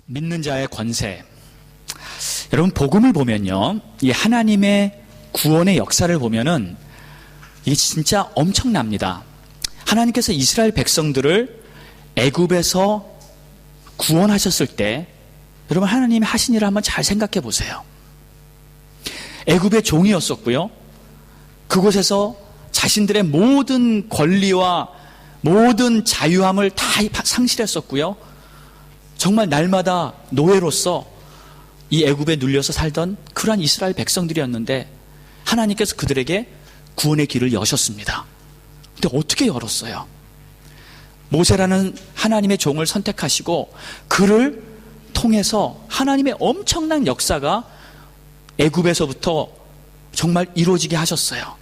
믿는 자의 권세. 여러분, 복음을 보면요, 이 하나님의 구원의 역사를 보면은 이게 진짜 엄청납니다. 하나님께서 이스라엘 백성들을 애굽에서 구원하셨을 때, 여러분, 하나님이 하신 일을 한번 잘 생각해 보세요. 애굽의 종이었었고요, 그곳에서 자신들의 모든 권리와 모든 자유함을 다 상실했었고요, 정말 날마다 노예로서 이 애굽에 눌려서 살던 그러한 이스라엘 백성들이었는데 하나님께서 그들에게 구원의 길을 여셨습니다. 근데 어떻게 열었어요? 모세라는 하나님의 종을 선택하시고 그를 통해서 하나님의 엄청난 역사가 애굽에서부터 정말 이루어지게 하셨어요.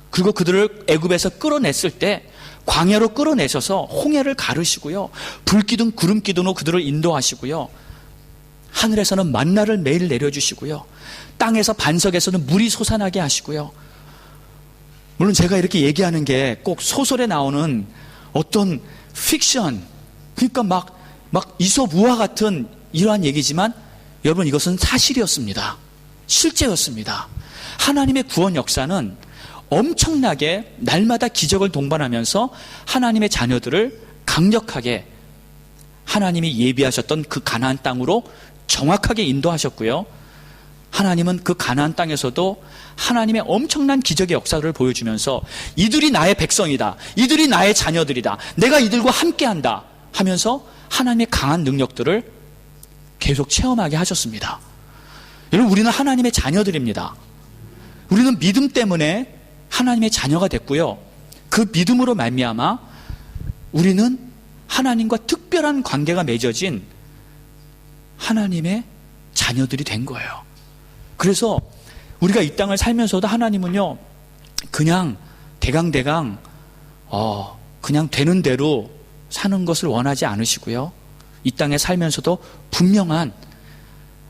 그리고 그들을 애굽에서 끌어냈을 때 광야로 끌어내셔서 홍해를 가르시고요, 불기둥 구름기둥으로 그들을 인도하시고요, 하늘에서는 만나를 매일 내려주시고요, 땅에서 반석에서는 물이 솟아나게 하시고요. 물론 제가 이렇게 얘기하는 게 꼭 소설에 나오는 어떤 픽션, 그러니까 막 이솝우화 같은 이러한 얘기지만 여러분, 이것은 사실이었습니다. 실제였습니다. 하나님의 구원 역사는 엄청나게 날마다 기적을 동반하면서 하나님의 자녀들을 강력하게 하나님이 예비하셨던 그 가나안 땅으로 정확하게 인도하셨고요, 하나님은 그 가나안 땅에서도 하나님의 엄청난 기적의 역사를 보여주면서 이들이 나의 백성이다, 이들이 나의 자녀들이다, 내가 이들과 함께한다 하면서 하나님의 강한 능력들을 계속 체험하게 하셨습니다. 여러분, 우리는 하나님의 자녀들입니다. 우리는 믿음 때문에 하나님의 자녀가 됐고요, 그 믿음으로 말미암아 우리는 하나님과 특별한 관계가 맺어진 하나님의 자녀들이 된 거예요. 그래서 우리가 이 땅을 살면서도 하나님은요, 그냥 대강 그냥 되는 대로 사는 것을 원하지 않으시고요, 이 땅에 살면서도 분명한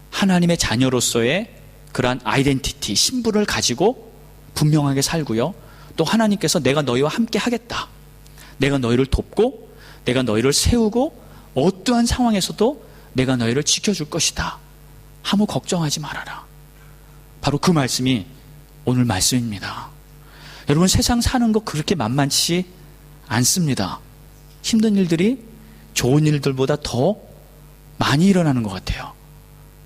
하나님의 자녀로서의 그러한 아이덴티티, 신분을 가지고 분명하게 살고요, 또 하나님께서 내가 너희와 함께 하겠다, 내가 너희를 돕고 내가 너희를 세우고 어떠한 상황에서도 내가 너희를 지켜줄 것이다, 아무 걱정하지 말아라. 바로 그 말씀이 오늘 말씀입니다. 여러분, 세상 사는 거 그렇게 만만치 않습니다. 힘든 일들이 좋은 일들보다 더 많이 일어나는 것 같아요.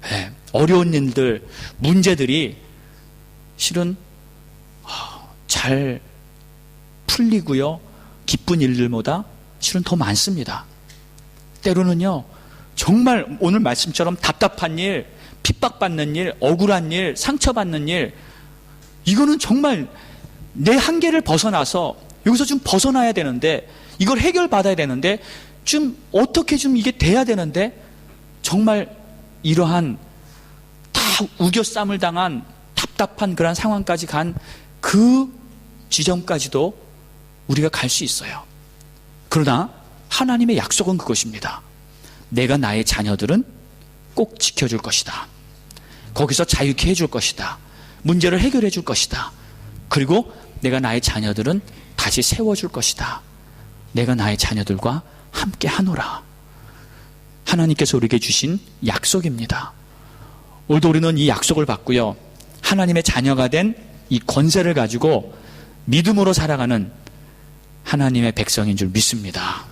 네, 어려운 일들, 문제들이 실은 잘 풀리고요, 기쁜 일들보다 실은 더 많습니다. 때로는요, 정말 오늘 말씀처럼 답답한 일, 핍박받는 일, 억울한 일, 상처받는 일, 이거는 정말 내 한계를 벗어나서 여기서 좀 벗어나야 되는데, 이걸 해결받아야 되는데, 좀 어떻게 좀 이게 돼야 되는데, 정말 이러한 다 우겨쌈을 당한 답답한 그런 상황까지 간 그 지점까지도 우리가 갈 수 있어요. 그러나 하나님의 약속은 그것입니다. 내가 나의 자녀들은 꼭 지켜줄 것이다. 거기서 자유케 해줄 것이다. 문제를 해결해 줄 것이다. 그리고 내가 나의 자녀들은 다시 세워줄 것이다. 내가 나의 자녀들과 함께 하노라. 하나님께서 우리에게 주신 약속입니다. 오늘도 우리는 이 약속을 받고요, 하나님의 자녀가 된 이 권세를 가지고 믿음으로 살아가는 하나님의 백성인 줄 믿습니다.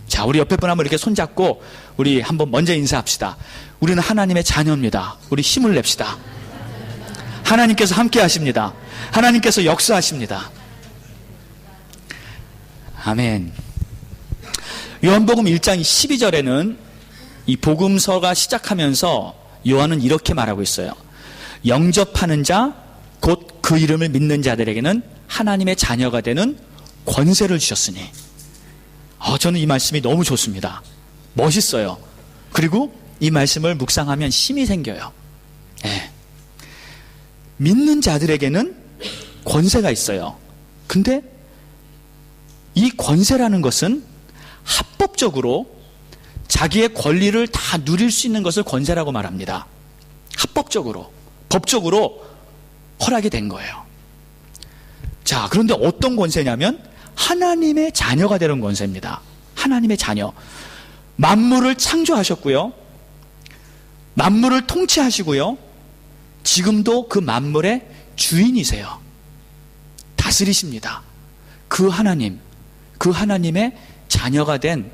자, 우리 옆에 분 한번 이렇게 손잡고 우리 한번 먼저 인사합시다. 우리는 하나님의 자녀입니다. 우리 힘을 냅시다. 하나님께서 함께 하십니다. 하나님께서 역사하십니다. 아멘. 요한복음 1장 12절에는 이 복음서가 시작하면서 요한은 이렇게 말하고 있어요. 영접하는 자, 곧 그 이름을 믿는 자들에게는 하나님의 자녀가 되는 권세를 주셨으니. 저는 이 말씀이 너무 좋습니다. 멋있어요. 그리고 이 말씀을 묵상하면 힘이 생겨요. 네. 믿는 자들에게는 권세가 있어요. 근데 이 권세라는 것은 합법적으로 자기의 권리를 다 누릴 수 있는 것을 권세라고 말합니다. 합법적으로, 법적으로 허락이 된 거예요. 자, 그런데 어떤 권세냐면 하나님의 자녀가 되는 권세입니다. 하나님의 자녀. 만물을 창조하셨고요, 만물을 통치하시고요. 지금도 그 만물의 주인이세요. 다스리십니다. 그 하나님, 그 하나님의 자녀가 된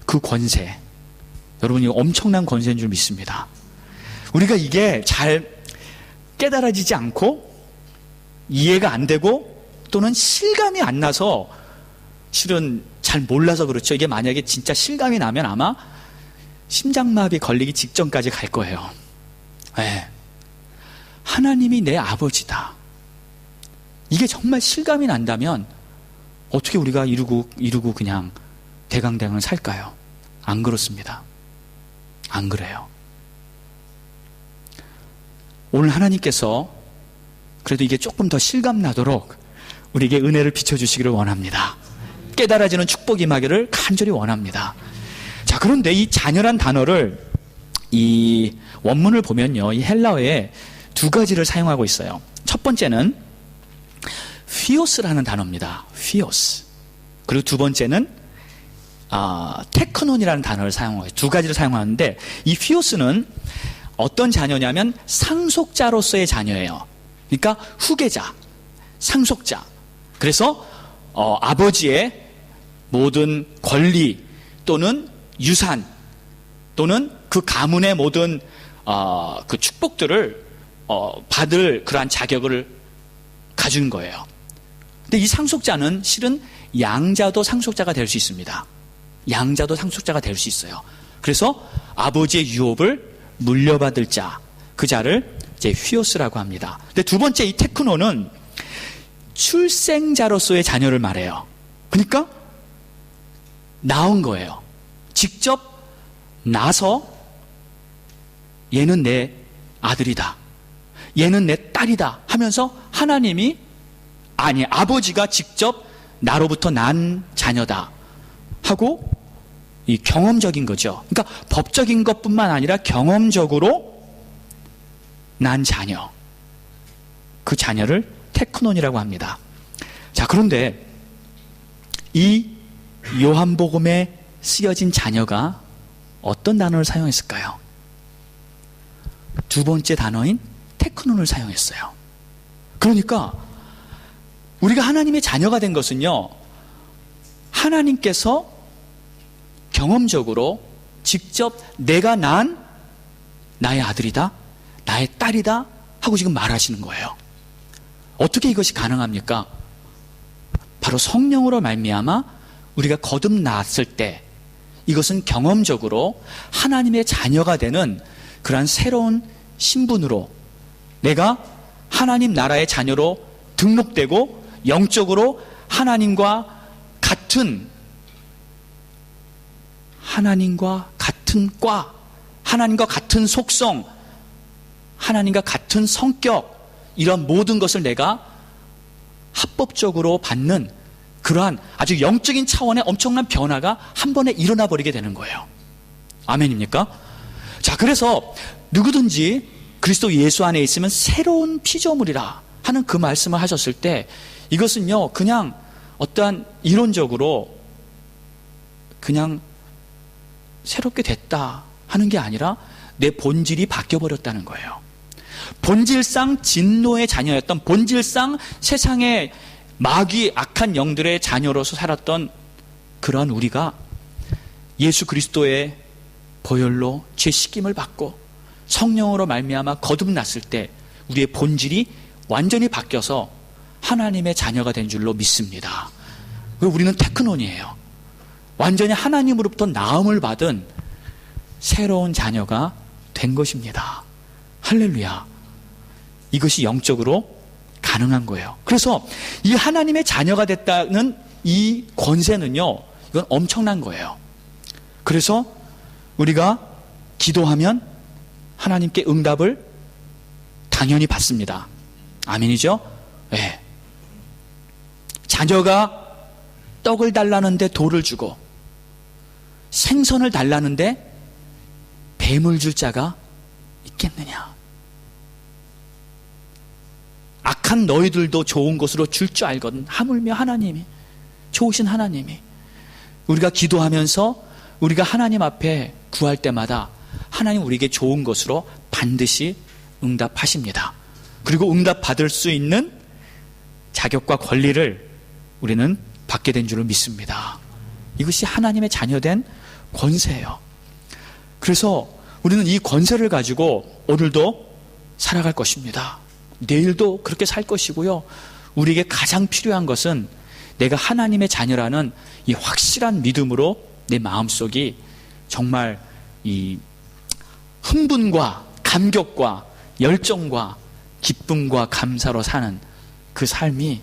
그 권세, 여러분 이거 엄청난 권세인 줄 믿습니다. 우리가 이게 잘 깨달아지지 않고 이해가 안 되고 또는 실감이 안 나서 실은 잘 몰라서 그렇죠. 이게 만약에 진짜 실감이 나면 아마 심장마비 걸리기 직전까지 갈 거예요. 네. 하나님이 내 아버지다. 이게 정말 실감이 난다면 어떻게 우리가 이루고 그냥 대강대강을 살까요? 안 그렇습니다. 안 그래요. 오늘 하나님께서 그래도 이게 조금 더 실감 나도록 우리에게 은혜를 비춰주시기를 원합니다. 깨달아지는 축복이 임하기를 간절히 원합니다. 자, 그런데 이 자녀란 단어를 이 원문을 보면요, 이 헬라어에 두 가지를 사용하고 있어요. 첫 번째는 피오스라는 단어입니다. 피오스. 그리고 두 번째는 테크논이라는 단어를 사용하고 두 가지를 사용하는데, 이 피오스는 어떤 자녀냐면 상속자로서의 자녀예요. 그러니까 후계자, 상속자. 그래서 아버지의 모든 권리 또는 유산 또는 그 가문의 모든 그 축복들을 받을 그러한 자격을 가진 거예요. 근데 이 상속자는 실은 양자도 상속자가 될 수 있습니다. 양자도 상속자가 될 수 있어요. 그래서 아버지의 유업을 물려받을 자, 그 자를 이제 휘오스라고 합니다. 근데 두 번째 이 테크노는 출생자로서의 자녀를 말해요. 그러니까 낳은 거예요. 직접 나서 얘는 내 아들이다, 얘는 내 딸이다 하면서 하나님이, 아니 아버지가 직접 나로부터 난 자녀다 하고 이 경험적인 거죠. 그러니까 법적인 것뿐만 아니라 경험적으로 난 자녀, 그 자녀를 테크논이라고 합니다. 자, 그런데 이 요한복음에 쓰여진 자녀가 어떤 단어를 사용했을까요? 두 번째 단어인 테크논을 사용했어요. 그러니까 우리가 하나님의 자녀가 된 것은요, 하나님께서 경험적으로 직접 내가 난 나의 아들이다, 나의 딸이다 하고 지금 말하시는 거예요. 어떻게 이것이 가능합니까? 바로 성령으로 말미암아 우리가 거듭났을 때 이것은 경험적으로 하나님의 자녀가 되는 그러한 새로운 신분으로 내가 하나님 나라의 자녀로 등록되고 영적으로 하나님과 같은 과, 하나님과 같은 속성, 하나님과 같은 성격, 이런 모든 것을 내가 합법적으로 받는 그러한 아주 영적인 차원의 엄청난 변화가 한 번에 일어나 버리게 되는 거예요. 아멘입니까? 자, 그래서 누구든지 그리스도 예수 안에 있으면 새로운 피조물이라 하는 그 말씀을 하셨을 때, 이것은요 그냥 어떠한 이론적으로 그냥 새롭게 됐다 하는 게 아니라 내 본질이 바뀌어버렸다는 거예요. 본질상 진노의 자녀였던, 본질상 세상의 마귀 악한 영들의 자녀로서 살았던 그러한 우리가 예수 그리스도의 보혈로 죄 씻김을 받고 성령으로 말미암아 거듭났을 때 우리의 본질이 완전히 바뀌어서 하나님의 자녀가 된 줄로 믿습니다. 우리는 테크논이에요. 완전히 하나님으로부터 나음을 받은 새로운 자녀가 된 것입니다. 할렐루야. 이것이 영적으로 가능한 거예요. 그래서 이 하나님의 자녀가 됐다는 이 권세는요, 이건 엄청난 거예요. 그래서 우리가 기도하면 하나님께 응답을 당연히 받습니다. 아멘이죠? 네. 자녀가 떡을 달라는데 돌을 주고 생선을 달라는데 뱀을 줄 자가 있겠느냐? 악한 너희들도 좋은 것으로 줄 줄 알거든. 하물며 하나님이, 좋으신 하나님이, 우리가 기도하면서 우리가 하나님 앞에 구할 때마다 하나님 우리에게 좋은 것으로 반드시 응답하십니다. 그리고 응답받을 수 있는 자격과 권리를 우리는 받게 된 줄을 믿습니다. 이것이 하나님의 자녀된 권세예요. 그래서 우리는 이 권세를 가지고 오늘도 살아갈 것입니다. 내일도 그렇게 살 것이고요. 우리에게 가장 필요한 것은 내가 하나님의 자녀라는 이 확실한 믿음으로 내 마음속이 정말 이 흥분과 감격과 열정과 기쁨과 감사로 사는 그 삶이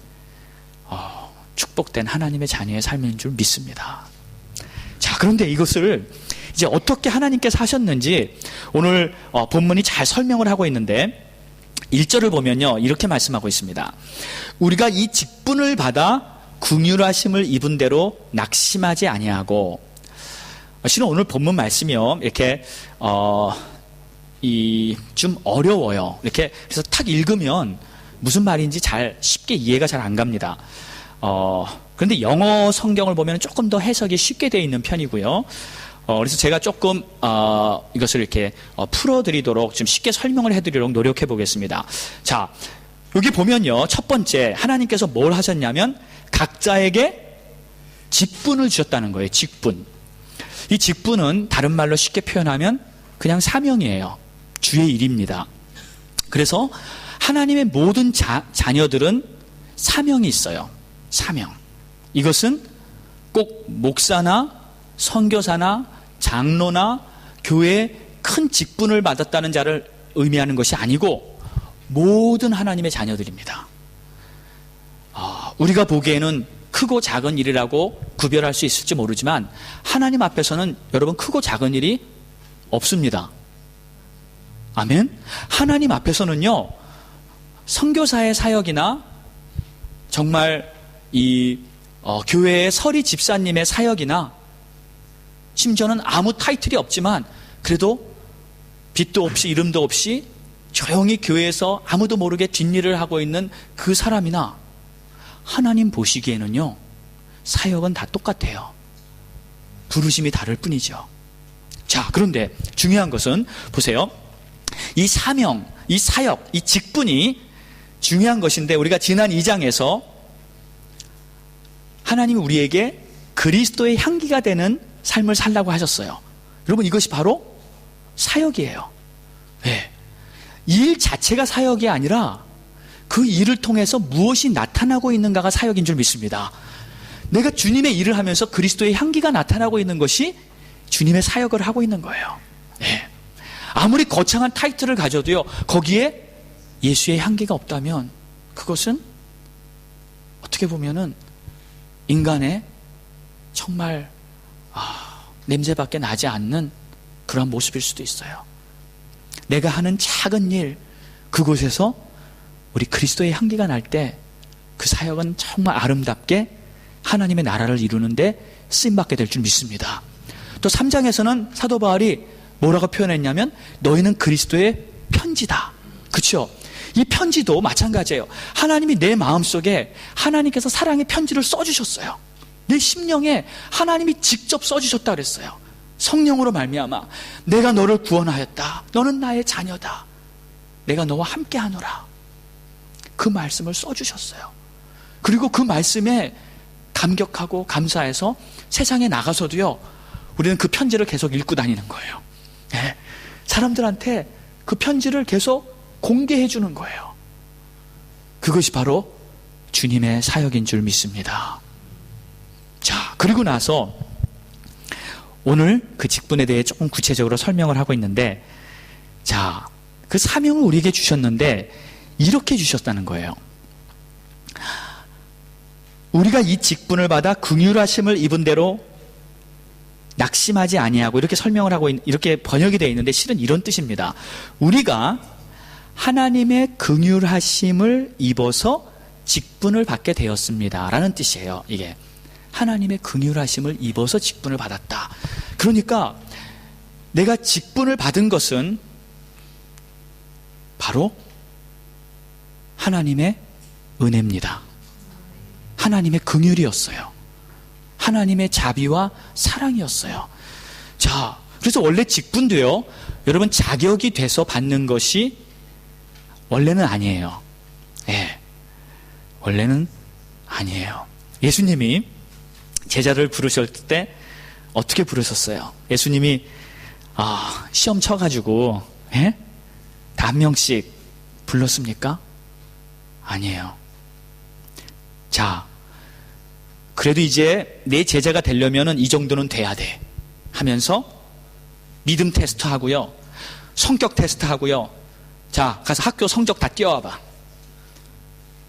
축복된 하나님의 자녀의 삶인 줄 믿습니다. 자, 그런데 이것을 이제 어떻게 하나님께서 하셨는지 오늘 본문이 잘 설명을 하고 있는데 1절을 보면요, 이렇게 말씀하고 있습니다. 우리가 이 직분을 받아 긍휼하심을 입은 대로 낙심하지 아니하고. 실은 오늘 본문 말씀이요, 이렇게 좀 어려워요. 이렇게 그래서 탁 읽으면 무슨 말인지 쉽게 이해가 잘 안 갑니다. 그런데 영어 성경을 보면 조금 더 해석이 쉽게 되어 있는 편이고요. 그래서 제가 조금 이것을 이렇게 풀어드리도록 좀 쉽게 설명을 해드리도록 노력해 보겠습니다. 자, 여기 보면요, 첫 번째 하나님께서 뭘 하셨냐면 각자에게 직분을 주셨다는 거예요. 직분. 이 직분은 다른 말로 쉽게 표현하면 그냥 사명이에요. 주의 일입니다. 그래서 하나님의 모든 자녀들은 사명이 있어요. 사명. 이것은 꼭 목사나 선교사나 장로나 교회에 큰 직분을 받았다는 자를 의미하는 것이 아니고 모든 하나님의 자녀들입니다. 우리가 보기에는 크고 작은 일이라고 구별할 수 있을지 모르지만 하나님 앞에서는 여러분 크고 작은 일이 없습니다. 아멘. 하나님 앞에서는요, 선교사의 사역이나 정말 이 교회의 서리 집사님의 사역이나 심지어는 아무 타이틀이 없지만 그래도 빛도 없이 이름도 없이 조용히 교회에서 아무도 모르게 뒷일을 하고 있는 그 사람이나 하나님 보시기에는요, 사역은 다 똑같아요. 부르심이 다를 뿐이죠. 자, 그런데 중요한 것은 보세요. 이 사명, 이 사역, 이 직분이 중요한 것인데 우리가 지난 2장에서 하나님이 우리에게 그리스도의 향기가 되는 삶을 살라고 하셨어요. 여러분, 이것이 바로 사역이에요. 네. 일 자체가 사역이 아니라 그 일을 통해서 무엇이 나타나고 있는가가 사역인 줄 믿습니다. 내가 주님의 일을 하면서 그리스도의 향기가 나타나고 있는 것이 주님의 사역을 하고 있는 거예요. 네. 아무리 거창한 타이틀을 가져도요, 거기에 예수의 향기가 없다면 그것은 어떻게 보면은 인간의 정말 냄새밖에 나지 않는 그런 모습일 수도 있어요. 내가 하는 작은 일, 그곳에서 우리 그리스도의 향기가 날 때 그 사역은 정말 아름답게 하나님의 나라를 이루는데 쓰임받게 될 줄 믿습니다. 또 3장에서는 사도 바울이 뭐라고 표현했냐면 너희는 그리스도의 편지다. 그렇죠? 이 편지도 마찬가지예요. 하나님이 내 마음속에 하나님께서 사랑의 편지를 써주셨어요. 내 심령에 하나님이 직접 써주셨다 그랬어요. 성령으로 말미암아 내가 너를 구원하였다. 너는 나의 자녀다. 내가 너와 함께하노라. 그 말씀을 써주셨어요. 그리고 그 말씀에 감격하고 감사해서 세상에 나가서도요, 우리는 그 편지를 계속 읽고 다니는 거예요. 네. 사람들한테 그 편지를 계속 공개해 주는 거예요. 그것이 바로 주님의 사역인 줄 믿습니다. 자, 그리고 나서 오늘 그 직분에 대해 조금 구체적으로 설명을 하고 있는데, 자, 그 사명을 우리에게 주셨는데 이렇게 주셨다는 거예요. 우리가 이 직분을 받아 긍휼하심을 입은 대로 낙심하지 아니하고, 이렇게 설명을 하고 이렇게 번역이 되어 있는데 실은 이런 뜻입니다. 우리가 하나님의 긍휼하심을 입어서 직분을 받게 되었습니다 라는 뜻이에요. 이게 하나님의 긍휼하심을 입어서 직분을 받았다. 그러니까 내가 직분을 받은 것은 바로 하나님의 은혜입니다. 하나님의 긍휼이었어요. 하나님의 자비와 사랑이었어요. 자, 그래서 원래 직분도요, 여러분 자격이 돼서 받는 것이 원래는 아니에요. 예. 원래는 아니에요. 예수님이 제자를 부르셨을 때 어떻게 부르셨어요? 예수님이 시험 쳐가지고 다 한 명씩 불렀습니까? 아니에요. 자, 그래도 이제 내 제자가 되려면은 이 정도는 돼야 돼 하면서 믿음 테스트 하고요, 성격 테스트 하고요, 자 가서 학교 성적 다 띄워와봐,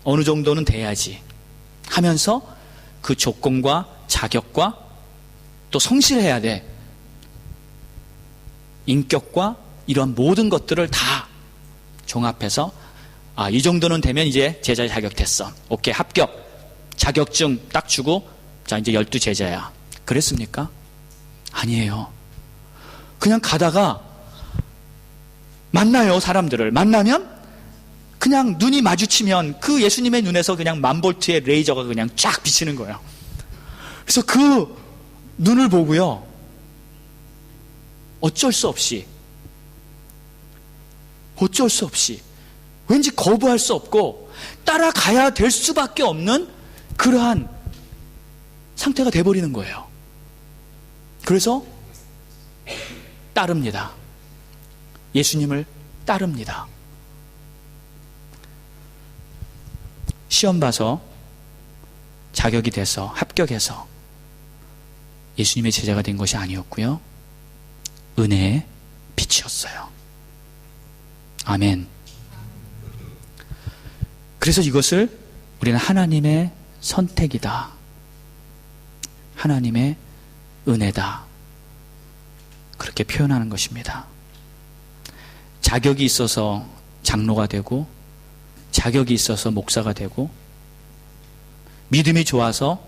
어느 정도는 돼야지 하면서 그 조건과 자격과 또 성실해야 돼, 인격과 이러한 모든 것들을 다 종합해서 이 정도는 되면 이제 제자 자격 됐어, 오케이 합격, 자격증 딱 주고 자 이제 12 제자야. 그랬습니까? 아니에요. 그냥 가다가 만나요. 사람들을 만나면 그냥 눈이 마주치면 그 예수님의 눈에서 그냥 만볼트의 레이저가 그냥 쫙 비치는 거예요. 그래서 그 눈을 보고요, 어쩔 수 없이 왠지 거부할 수 없고 따라가야 될 수밖에 없는 그러한 상태가 돼버리는 거예요. 그래서 따릅니다. 예수님을 따릅니다. 시험 봐서 자격이 돼서 합격해서 예수님의 제자가 된 것이 아니었고요, 은혜의 빛이었어요. 아멘. 그래서 이것을 우리는 하나님의 선택이다, 하나님의 은혜다, 그렇게 표현하는 것입니다. 자격이 있어서 장로가 되고, 자격이 있어서 목사가 되고, 믿음이 좋아서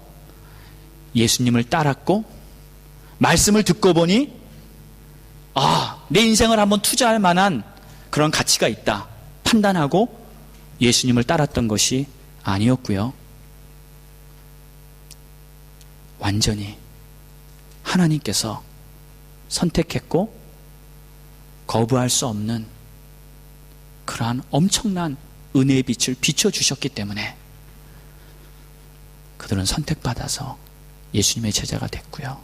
예수님을 따랐고, 말씀을 듣고 보니 내 인생을 한번 투자할 만한 그런 가치가 있다 판단하고 예수님을 따랐던 것이 아니었고요, 완전히 하나님께서 선택했고 거부할 수 없는 그러한 엄청난 은혜의 빛을 비춰주셨기 때문에 그들은 선택받아서 예수님의 제자가 됐고요,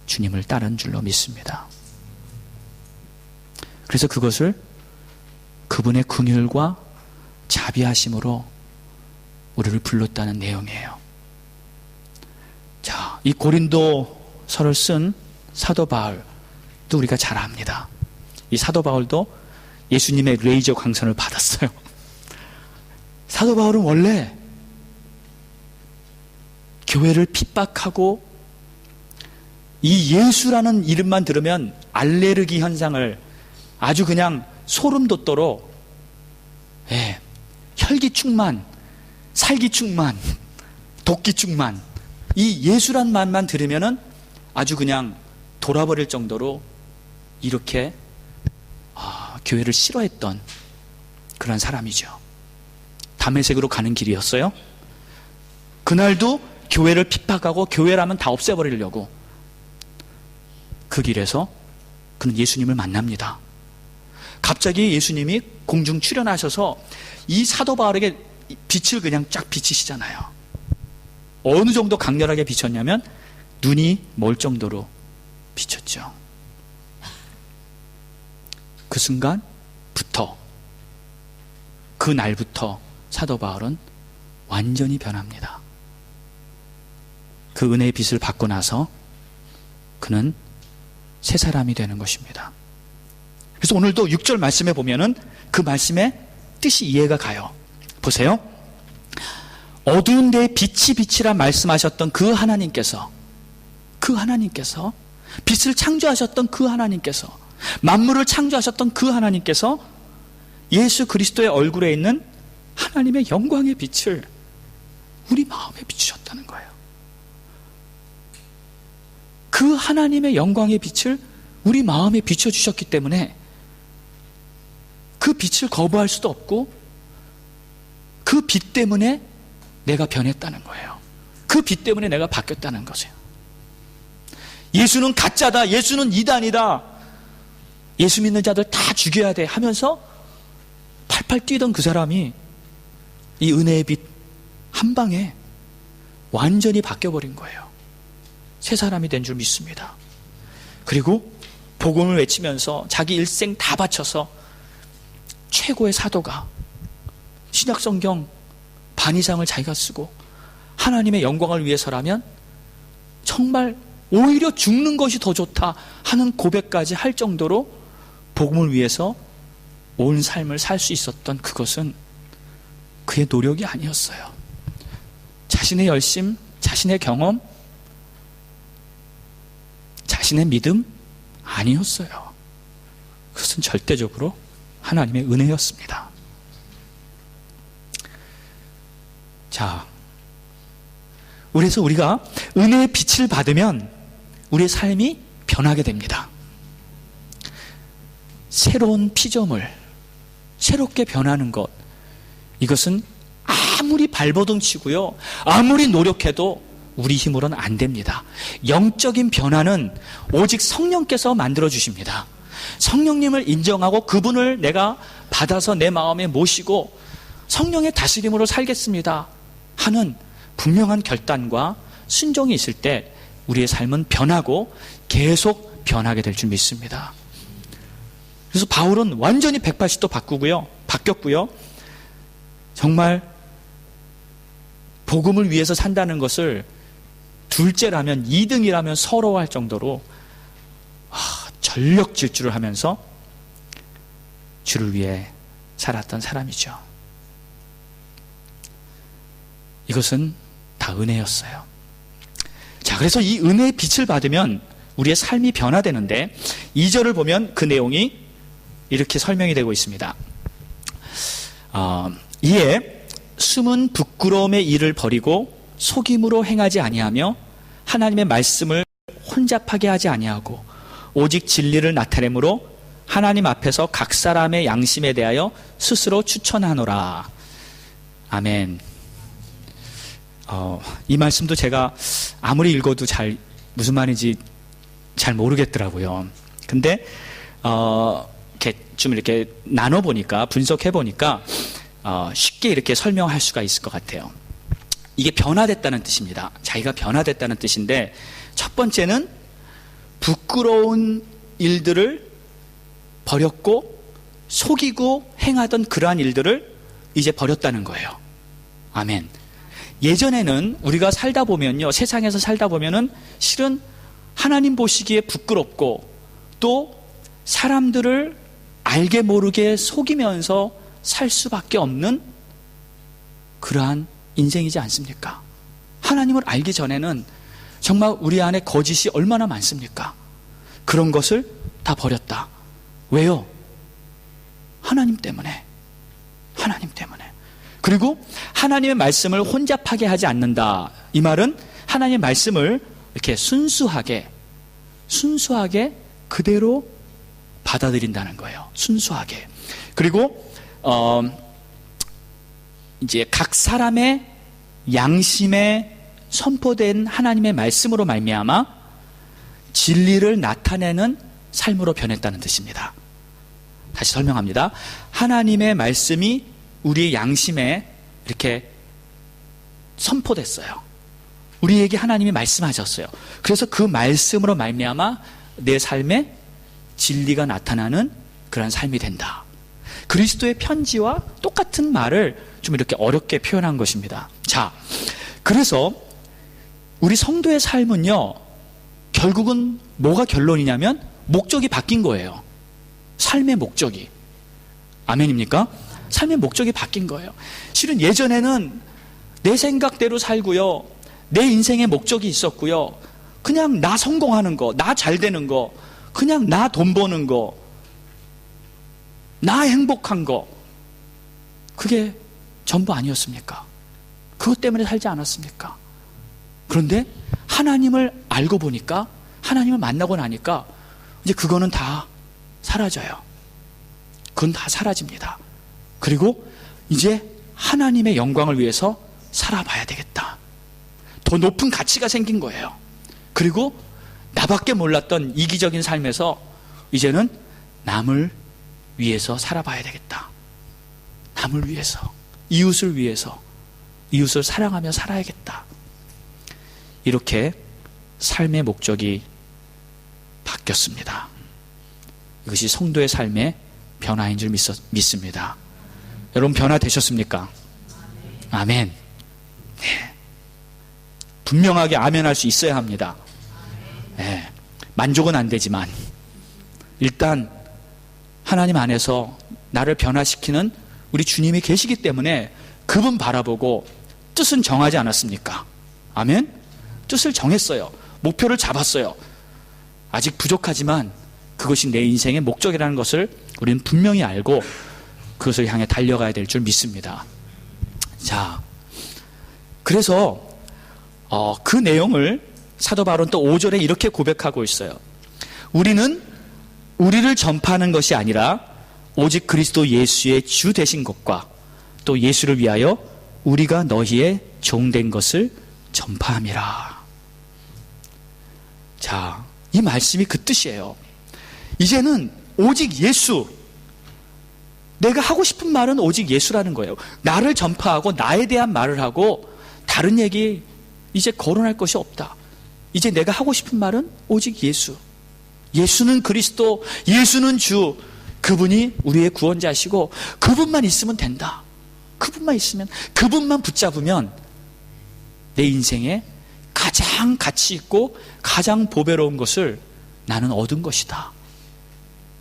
주님을 따른 줄로 믿습니다. 그래서 그것을 그분의 긍휼과 자비하심으로 우리를 불렀다는 내용이에요. 자, 이 고린도서를 쓴 사도 바울도 우리가 잘 압니다. 이 사도 바울도 예수님의 레이저 광선을 받았어요. 사도 바울은 원래 교회를 핍박하고 이 예수라는 이름만 들으면 알레르기 현상을 아주 그냥 소름 돋도록, 혈기충만, 살기충만, 독기충만, 이 예수란 말만 들으면은 아주 그냥 돌아버릴 정도로 이렇게 교회를 싫어했던 그런 사람이죠. 다메섹으로 가는 길이었어요. 그날도 교회를 핍박하고 교회라면 다 없애버리려고 그 길에서 그는 예수님을 만납니다. 갑자기 예수님이 공중 출현하셔서 이 사도 바울에게 빛을 그냥 쫙 비치시잖아요. 어느 정도 강렬하게 비쳤냐면 눈이 멀 정도로 비쳤죠. 그 순간부터, 그 날부터 사도 바울은 완전히 변합니다. 그 은혜의 빛을 받고 나서 그는 새 사람이 되는 것입니다. 그래서 오늘도 6절 말씀에 보면은 그 말씀의 뜻이 이해가 가요. 보세요. 어두운 데에 빛이 빛이라 말씀하셨던 그 하나님께서 빛을 창조하셨던 그 하나님께서, 만물을 창조하셨던 그 하나님께서 예수 그리스도의 얼굴에 있는 하나님의 영광의 빛을 우리 마음에 비추셨다는 거예요. 그 하나님의 영광의 빛을 우리 마음에 비춰주셨기 때문에 그 빛을 거부할 수도 없고, 그 빛 때문에 내가 변했다는 거예요. 그 빛 때문에 내가 바뀌었다는 거죠. 예수는 가짜다, 예수는 이단이다, 예수 믿는 자들 다 죽여야 돼 하면서 팔팔 뛰던 그 사람이 이 은혜의 빛 한 방에 완전히 바뀌어버린 거예요. 새 사람이 된 줄 믿습니다. 그리고 복음을 외치면서 자기 일생 다 바쳐서 최고의 사도가 신약성경 반 이상을 자기가 쓰고 하나님의 영광을 위해서라면 정말 오히려 죽는 것이 더 좋다 하는 고백까지 할 정도로 복음을 위해서 온 삶을 살 수 있었던 그것은 그의 노력이 아니었어요. 자신의 열심, 자신의 경험, 자신의 믿음 아니었어요. 그것은 절대적으로 하나님의 은혜였습니다. 자, 그래서 우리가 은혜의 빛을 받으면 우리의 삶이 변하게 됩니다. 새로운 피조물, 새롭게 변하는 것, 이것은 아무리 발버둥 치고요, 아무리 노력해도 우리 힘으로는 안 됩니다. 영적인 변화는 오직 성령께서 만들어 주십니다. 성령님을 인정하고 그분을 내가 받아서 내 마음에 모시고 성령의 다스림으로 살겠습니다 하는 분명한 결단과 순종이 있을 때 우리의 삶은 변하고 계속 변하게 될 줄 믿습니다. 그래서 바울은 완전히 180도 바뀌었고요. 정말 복음을 위해서 산다는 것을 둘째라면, 2등이라면 서러워할 정도로 전력 질주를 하면서 주를 위해 살았던 사람이죠. 이것은 다 은혜였어요. 자, 그래서 이 은혜의 빛을 받으면 우리의 삶이 변화되는데 2절을 보면 그 내용이 이렇게 설명이 되고 있습니다. 이에 숨은 부끄러움의 일을 버리고 속임으로 행하지 아니하며 하나님의 말씀을 혼잡하게 하지 아니하고 오직 진리를 나타내므로 하나님 앞에서 각 사람의 양심에 대하여 스스로 추천하노라. 아멘. 이 말씀도 제가 아무리 읽어도 무슨 말인지 잘 모르겠더라고요. 근데 이렇게 나눠보니까, 분석해보니까 쉽게 이렇게 설명할 수가 있을 것 같아요. 이게 변화됐다는 뜻입니다. 자기가 변화됐다는 뜻인데, 첫 번째는 부끄러운 일들을 버렸고 속이고 행하던 그러한 일들을 이제 버렸다는 거예요. 아멘. 예전에는 우리가 살다 보면요, 세상에서 살다 보면은 실은 하나님 보시기에 부끄럽고 또 사람들을 알게 모르게 속이면서 살 수밖에 없는 그러한 인생이지 않습니까? 하나님을 알기 전에는 정말 우리 안에 거짓이 얼마나 많습니까? 그런 것을 다 버렸다. 왜요? 하나님 때문에. 하나님 때문에. 그리고 하나님의 말씀을 혼잡하게 하지 않는다. 이 말은 하나님의 말씀을 이렇게 순수하게 그대로 받아들인다는 거예요. 순수하게. 그리고 이제 각 사람의 양심에 선포된 하나님의 말씀으로 말미암아 진리를 나타내는 삶으로 변했다는 뜻입니다. 다시 설명합니다. 하나님의 말씀이 우리의 양심에 이렇게 선포됐어요. 우리에게 하나님이 말씀하셨어요. 그래서 그 말씀으로 말미암아 내 삶에 진리가 나타나는 그런 삶이 된다. 그리스도의 편지와 똑같은 말을 좀 이렇게 어렵게 표현한 것입니다. 자, 그래서 우리 성도의 삶은요, 결국은 뭐가 결론이냐면 목적이 바뀐 거예요. 삶의 목적이. 아멘입니까? 삶의 목적이 바뀐 거예요. 실은 예전에는 내 생각대로 살고요, 내 인생의 목적이 있었고요, 그냥 나 성공하는 거, 나 잘 되는 거, 그냥 나 돈 버는 거, 나 행복한 거, 그게 전부 아니었습니까? 그것 때문에 살지 않았습니까? 그런데 하나님을 알고 보니까, 하나님을 만나고 나니까 이제 그거는 다 사라져요. 그건 다 사라집니다. 그리고 이제 하나님의 영광을 위해서 살아봐야 되겠다. 더 높은 가치가 생긴 거예요. 그리고 나밖에 몰랐던 이기적인 삶에서 이제는 남을 위해서 살아봐야 되겠다. 남을 위해서, 이웃을 위해서, 이웃을 사랑하며 살아야겠다. 이렇게 삶의 목적이 바뀌었습니다. 이것이 성도의 삶의 변화인 줄 믿습니다. 여러분 변화되셨습니까? 아멘. 네. 분명하게 아멘 할 수 있어야 합니다. 네. 만족은 안 되지만 일단 하나님 안에서 나를 변화시키는 우리 주님이 계시기 때문에 그분 바라보고 뜻은 정하지 않았습니까? 아멘? 뜻을 정했어요. 목표를 잡았어요. 아직 부족하지만 그것이 내 인생의 목적이라는 것을 우리는 분명히 알고 그것을 향해 달려가야 될 줄 믿습니다. 자, 그래서 그 내용을 사도 바울은 또 5절에 이렇게 고백하고 있어요. 우리는 우리를 전파하는 것이 아니라 오직 그리스도 예수의 주 되신 것과 또 예수를 위하여 우리가 너희의 종된 것을 전파함이라. 자, 이 말씀이 그 뜻이에요. 이제는 오직 예수, 내가 하고 싶은 말은 오직 예수라는 거예요. 나를 전파하고 나에 대한 말을 하고 다른 얘기 이제 거론할 것이 없다. 이제 내가 하고 싶은 말은 오직 예수. 예수는 그리스도, 예수는 주, 그분이 우리의 구원자시고 그분만 있으면 된다. 그분만 있으면, 그분만 붙잡으면 내 인생에 가장 가치 있고 가장 보배로운 것을 나는 얻은 것이다.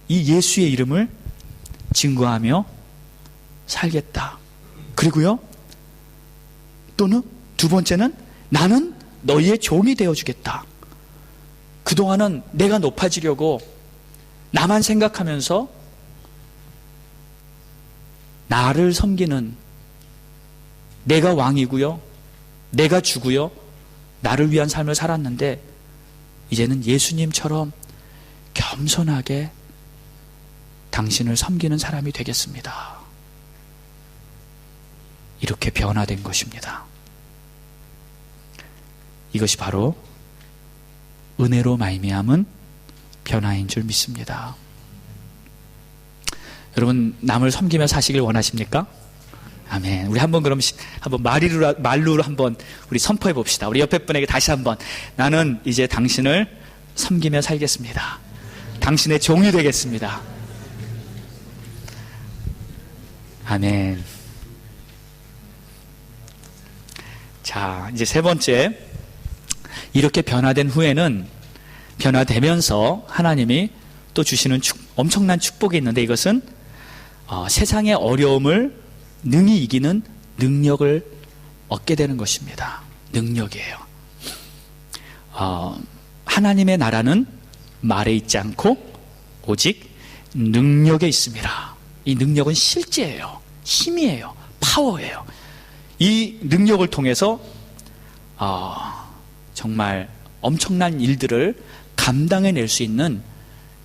이 예수의 이름을 증거하며 살겠다. 그리고요, 또는 두 번째는 나는 너희의 종이 되어주겠다. 그동안은 내가 높아지려고 나만 생각하면서 나를 섬기는, 내가 왕이고요, 내가 주고요, 나를 위한 삶을 살았는데 이제는 예수님처럼 겸손하게 당신을 섬기는 사람이 되겠습니다. 이렇게 변화된 것입니다. 이것이 바로 은혜로 말미암은 변화인 줄 믿습니다. 여러분, 남을 섬기며 사시길 원하십니까? 아멘. 우리 한번 그럼 한번 말로 한번 우리 선포해 봅시다. 우리 옆에 분에게 다시 한번, 나는 이제 당신을 섬기며 살겠습니다. 당신의 종이 되겠습니다. 아멘. 자, 이제 세 번째, 이렇게 변화된 후에는, 변화되면서 하나님이 또 주시는 엄청난 축복이 있는데, 이것은 세상의 어려움을 능히 이기는 능력을 얻게 되는 것입니다. 능력이에요. 하나님의 나라는 말에 있지 않고 오직 능력에 있습니다. 이 능력은 실제예요. 힘이에요. 파워예요. 이 능력을 통해서 정말 엄청난 일들을 감당해낼 수 있는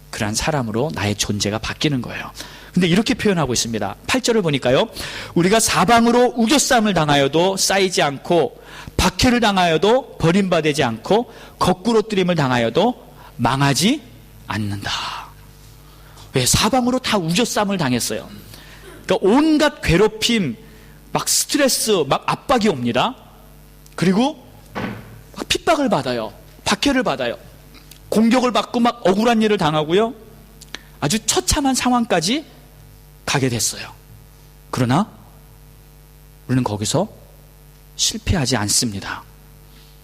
그러한 사람으로 나의 존재가 바뀌는 거예요. 근데 이렇게 표현하고 있습니다. 8절을 보니까요, 우리가 사방으로 우겨쌈을 당하여도 쌓이지 않고, 박해를 당하여도 버림받지 않고, 거꾸로 뜨림을 당하여도 망하지 않는다. 왜? 사방으로 다 우겨쌈을 당했어요. 그러니까 온갖 괴롭힘, 막 스트레스, 막 압박이 옵니다. 그리고 막 핍박을 받아요. 박해를 받아요. 공격을 받고 막 억울한 일을 당하고요, 아주 처참한 상황까지 가게 됐어요. 그러나 우리는 거기서 실패하지 않습니다.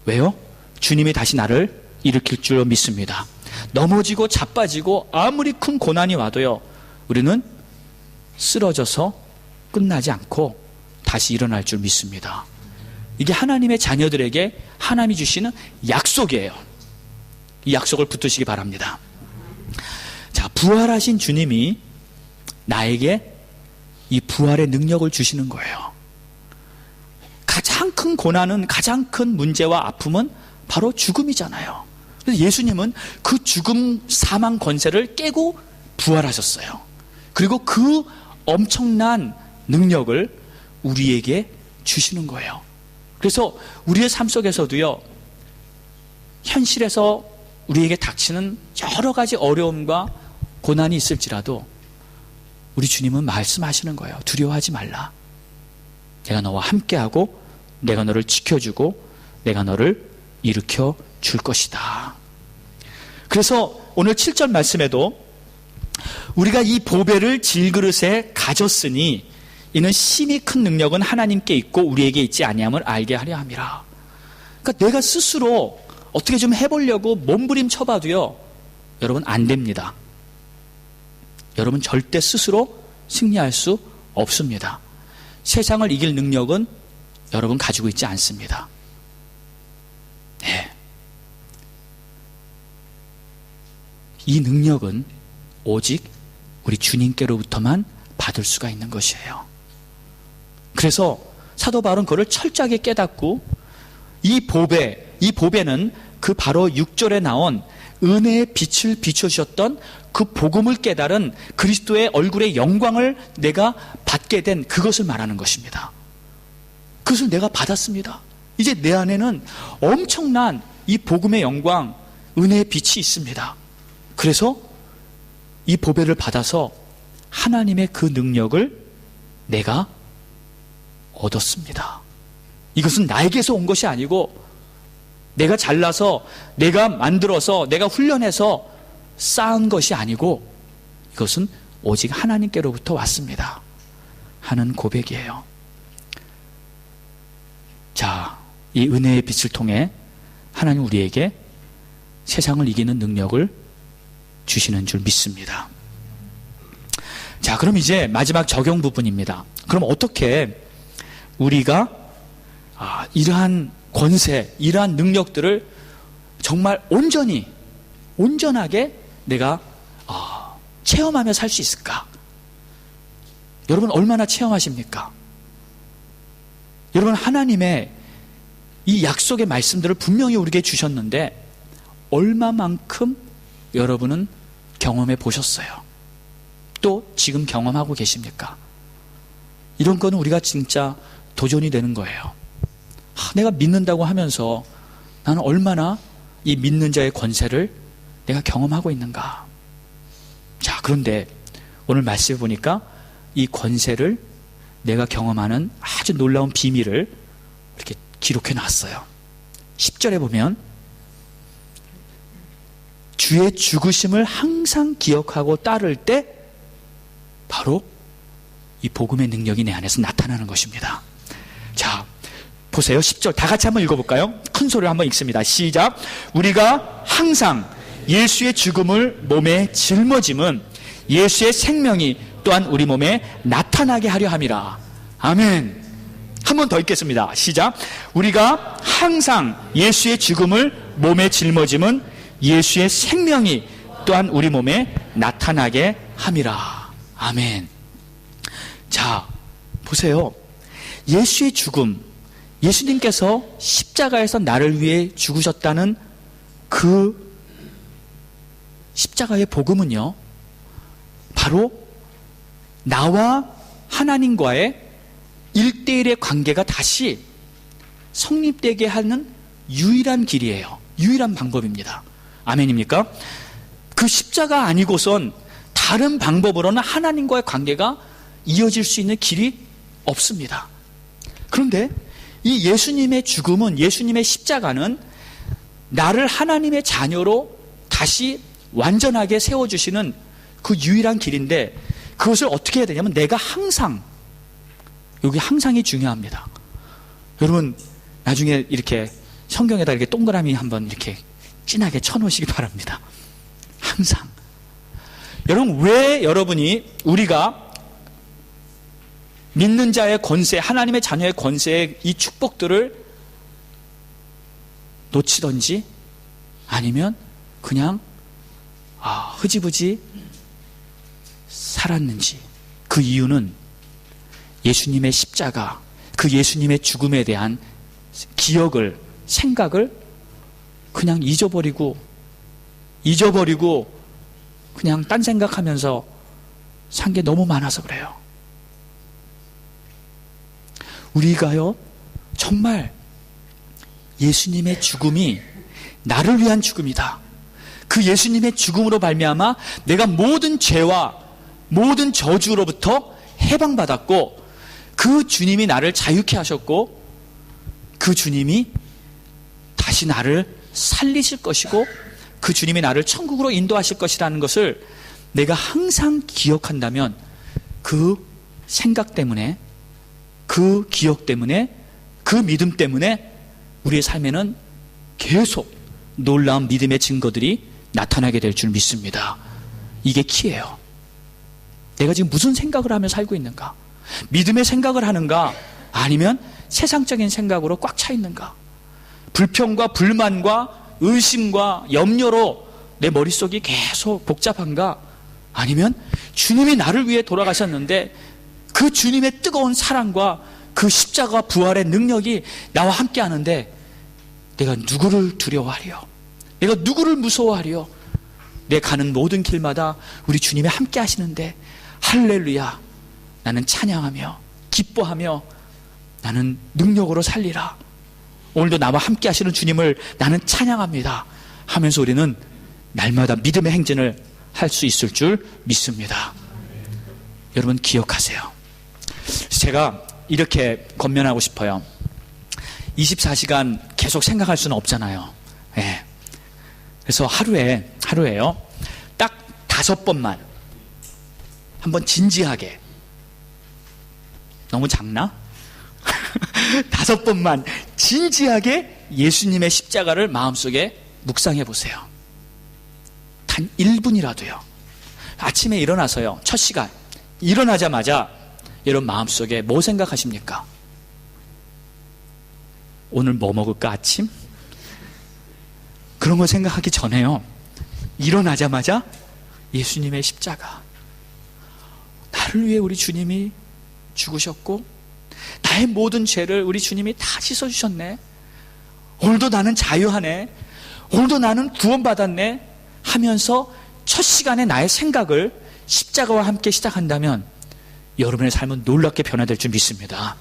왜요? 주님이 다시 나를 일으킬 줄 믿습니다. 넘어지고 자빠지고 아무리 큰 고난이 와도요, 우리는 쓰러져서 끝나지 않고 다시 일어날 줄 믿습니다. 이게 하나님의 자녀들에게 하나님이 주시는 약속이에요. 이 약속을 붙드시기 바랍니다. 자, 부활하신 주님이 나에게 이 부활의 능력을 주시는 거예요. 가장 큰 고난은, 가장 큰 문제와 아픔은 바로 죽음이잖아요. 그래서 예수님은 그 죽음, 사망 권세를 깨고 부활하셨어요. 그리고 그 엄청난 능력을 우리에게 주시는 거예요. 그래서 우리의 삶 속에서도요, 현실에서 우리에게 닥치는 여러 가지 어려움과 고난이 있을지라도 우리 주님은 말씀하시는 거예요. 두려워하지 말라. 내가 너와 함께하고 내가 너를 지켜주고 내가 너를 일으켜 줄 것이다. 그래서 오늘 7절 말씀에도 우리가 이 보배를 질그릇에 가졌으니 이는 심히 큰 능력은 하나님께 있고 우리에게 있지 아니함을 알게 하려 함이라. 그러니까 내가 스스로 어떻게 좀 해보려고 몸부림 쳐봐도요, 여러분 안 됩니다. 여러분 절대 스스로 승리할 수 없습니다. 세상을 이길 능력은 여러분 가지고 있지 않습니다. 네. 이 능력은 오직 우리 주님께로부터만 받을 수가 있는 것이에요. 그래서 사도 바울은 그걸 철저하게 깨닫고 이 보배는 그 바로 6절에 나온 은혜의 빛을 비춰주셨던 그 복음을 깨달은 그리스도의 얼굴의 영광을 내가 받게 된 그것을 말하는 것입니다. 그것을 내가 받았습니다. 이제 내 안에는 엄청난 이 복음의 영광, 은혜의 빛이 있습니다. 그래서 이 보배를 받아서 하나님의 그 능력을 내가 얻었습니다. 이것은 나에게서 온 것이 아니고 내가 잘나서 내가 만들어서 내가 훈련해서 쌓은 것이 아니고 이것은 오직 하나님께로부터 왔습니다 하는 고백이에요. 자, 이 은혜의 빛을 통해 하나님 우리에게 세상을 이기는 능력을 주시는 줄 믿습니다. 자, 그럼 이제 마지막 적용 부분입니다. 그럼 어떻게 우리가 이러한 권세, 이러한 능력들을 정말 온전하게 내가 체험하며 살 수 있을까? 여러분 얼마나 체험하십니까? 여러분 하나님의 이 약속의 말씀들을 분명히 우리에게 주셨는데 얼마만큼 여러분은 경험해 보셨어요? 또 지금 경험하고 계십니까? 이런 거는 우리가 진짜 도전이 되는 거예요. 내가 믿는다고 하면서 나는 얼마나 이 믿는 자의 권세를 내가 경험하고 있는가? 자, 그런데 오늘 말씀해 보니까 이 권세를 내가 경험하는 아주 놀라운 비밀을 이렇게 기록해 놨어요. 10절에 보면 주의 죽으심을 항상 기억하고 따를 때 바로 이 복음의 능력이 내 안에서 나타나는 것입니다. 자, 보세요. 10절 다 같이 한번 읽어볼까요? 큰 소리로 한번 읽습니다. 시작. 우리가 항상 예수의 죽음을 몸에 짊어짐은 예수의 생명이 또한 우리 몸에 나타나게 하려 함이라. 아멘. 한 번 더 읽겠습니다. 시작. 우리가 항상 예수의 죽음을 몸에 짊어짐은 예수의 생명이 또한 우리 몸에 나타나게 함이라. 아멘. 자, 보세요. 예수의 죽음, 예수님께서 십자가에서 나를 위해 죽으셨다는 그 십자가의 복음은요, 바로 나와 하나님과의 1대1의 관계가 다시 성립되게 하는 유일한 길이에요. 유일한 방법입니다. 아멘입니까? 그 십자가 아니고선 다른 방법으로는 하나님과의 관계가 이어질 수 있는 길이 없습니다. 그런데 이 예수님의 죽음은, 예수님의 십자가는 나를 하나님의 자녀로 다시 완전하게 세워주시는 그 유일한 길인데, 그것을 어떻게 해야 되냐면 내가 항상, 여기 항상이 중요합니다. 여러분 나중에 이렇게 성경에다 이렇게 동그라미 한번 이렇게 진하게 쳐놓으시기 바랍니다. 항상. 여러분 왜 여러분이 우리가 믿는 자의 권세, 하나님의 자녀의 권세의 이 축복들을 놓치던지 아니면 그냥 흐지부지 살았는지, 그 이유는 예수님의 십자가, 그 예수님의 죽음에 대한 기억을, 생각을 그냥 잊어버리고 그냥 딴 생각하면서 산 게 너무 많아서 그래요. 우리가요, 정말 예수님의 죽음이 나를 위한 죽음이다, 그 예수님의 죽음으로 말미암아 내가 모든 죄와 모든 저주로부터 해방받았고, 그 주님이 나를 자유케 하셨고, 그 주님이 다시 나를 살리실 것이고, 그 주님이 나를 천국으로 인도하실 것이라는 것을 내가 항상 기억한다면, 그 생각 때문에, 그 기억 때문에, 그 믿음 때문에 우리의 삶에는 계속 놀라운 믿음의 증거들이 나타나게 될 줄 믿습니다. 이게 키예요. 내가 지금 무슨 생각을 하며 살고 있는가? 믿음의 생각을 하는가? 아니면 세상적인 생각으로 꽉 차 있는가? 불평과 불만과 의심과 염려로 내 머릿속이 계속 복잡한가? 아니면 주님이 나를 위해 돌아가셨는데 그 주님의 뜨거운 사랑과 그 십자가 부활의 능력이 나와 함께 하는데 내가 누구를 두려워하리요? 내가 누구를 무서워하리요? 내 가는 모든 길마다 우리 주님이 함께 하시는데 할렐루야, 나는 찬양하며 기뻐하며 나는 능력으로 살리라. 오늘도 나와 함께 하시는 주님을 나는 찬양합니다 하면서 우리는 날마다 믿음의 행진을 할 수 있을 줄 믿습니다. 여러분 기억하세요. 제가 이렇게 권면하고 싶어요. 24시간 계속 생각할 수는 없잖아요. 네. 그래서 하루에요 딱 5번만 한번 진지하게, 너무 작나? 5번만 진지하게 예수님의 십자가를 마음속에 묵상해 보세요. 단 1분이라도요. 아침에 일어나서요, 첫 시간 일어나자마자 여러분 마음속에 뭐 생각하십니까? 오늘 뭐 먹을까 아침? 그런 거 생각하기 전에요, 일어나자마자 예수님의 십자가, 나를 위해 우리 주님이 죽으셨고 나의 모든 죄를 우리 주님이 다 씻어주셨네, 오늘도 나는 자유하네, 오늘도 나는 구원받았네 하면서 첫 시간에 나의 생각을 십자가와 함께 시작한다면 여러분의 삶은 놀랍게 변화될 줄 믿습니다.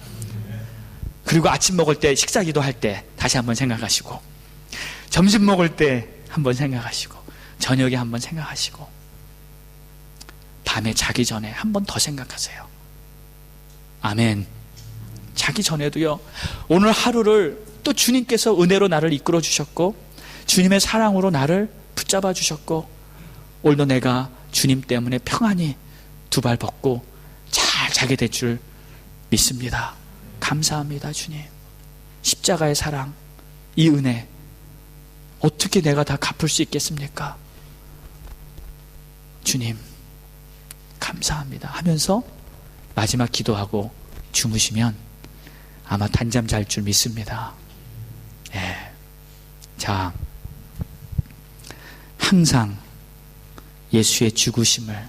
그리고 아침 먹을 때, 식사 기도할 때 다시 한번 생각하시고, 점심 먹을 때 한번 생각하시고, 저녁에 한번 생각하시고, 밤에 자기 전에 한번 더 생각하세요. 아멘. 자기 전에도요, 오늘 하루를 또 주님께서 은혜로 나를 이끌어 주셨고 주님의 사랑으로 나를 붙잡아 주셨고, 오늘도 내가 주님 때문에 평안히 두 발 벗고 잘 자게 될 줄 믿습니다. 감사합니다 주님. 십자가의 사랑, 이 은혜 어떻게 내가 다 갚을 수 있겠습니까? 주님 감사합니다 하면서 마지막 기도하고 주무시면 아마 단잠 잘 줄 믿습니다. 예. 자, 항상 예수의 죽으심을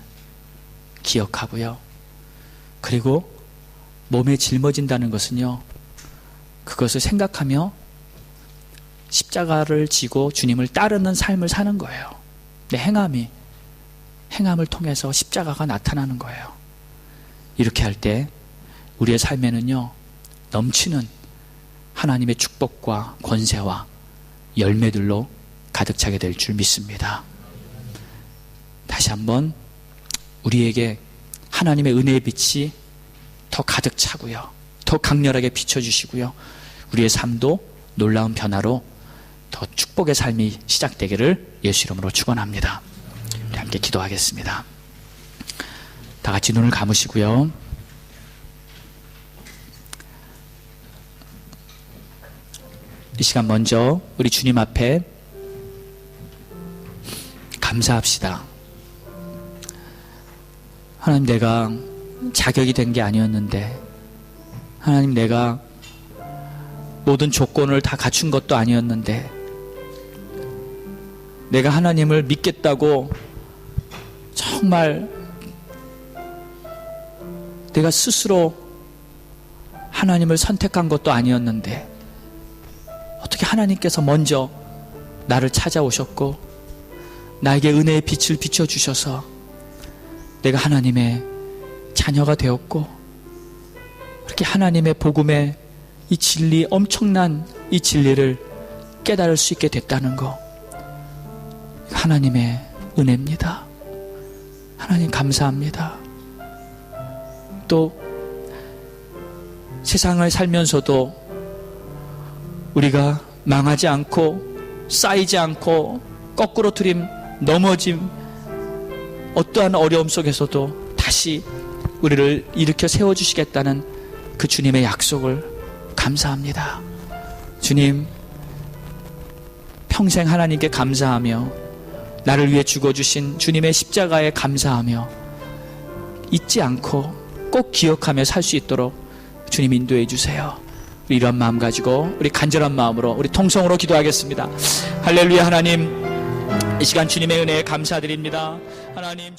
기억하고요, 그리고 몸에 짊어진다는 것은요, 그것을 생각하며 십자가를 지고 주님을 따르는 삶을 사는 거예요. 내 행함을 통해서 십자가가 나타나는 거예요. 이렇게 할 때 우리의 삶에는요, 넘치는 하나님의 축복과 권세와 열매들로 가득 차게 될 줄 믿습니다. 다시 한번 우리에게 하나님의 은혜의 빛이 더 가득 차고요, 더 강렬하게 비춰주시고요, 우리의 삶도 놀라운 변화로 더 축복의 삶이 시작되기를 예수 이름으로 축원합니다. 우리 함께 기도하겠습니다. 다 같이 눈을 감으시고요, 이 시간 먼저 우리 주님 앞에 감사합시다. 하나님, 내가 자격이 된 게 아니었는데, 하나님, 내가 모든 조건을 다 갖춘 것도 아니었는데, 내가 하나님을 믿겠다고 정말 내가 스스로 하나님을 선택한 것도 아니었는데, 어떻게 하나님께서 먼저 나를 찾아오셨고 나에게 은혜의 빛을 비춰주셔서 내가 하나님의 자녀가 되었고, 그렇게 하나님의 복음의 이 진리, 엄청난 이 진리를 깨달을 수 있게 됐다는 거, 하나님의 은혜입니다. 하나님 감사합니다. 또 세상을 살면서도 우리가 망하지 않고 쌓이지 않고 거꾸로 트림 넘어짐 어떠한 어려움 속에서도 다시 우리를 일으켜 세워주시겠다는 그 주님의 약속을 감사합니다. 주님, 평생 하나님께 감사하며 나를 위해 죽어주신 주님의 십자가에 감사하며 잊지 않고 꼭 기억하며 살 수 있도록 주님 인도해 주세요. 이런 마음 가지고 우리 간절한 마음으로 우리 통성으로 기도하겠습니다. 할렐루야. 하나님, 이 시간 주님의 은혜에 감사드립니다. 하나님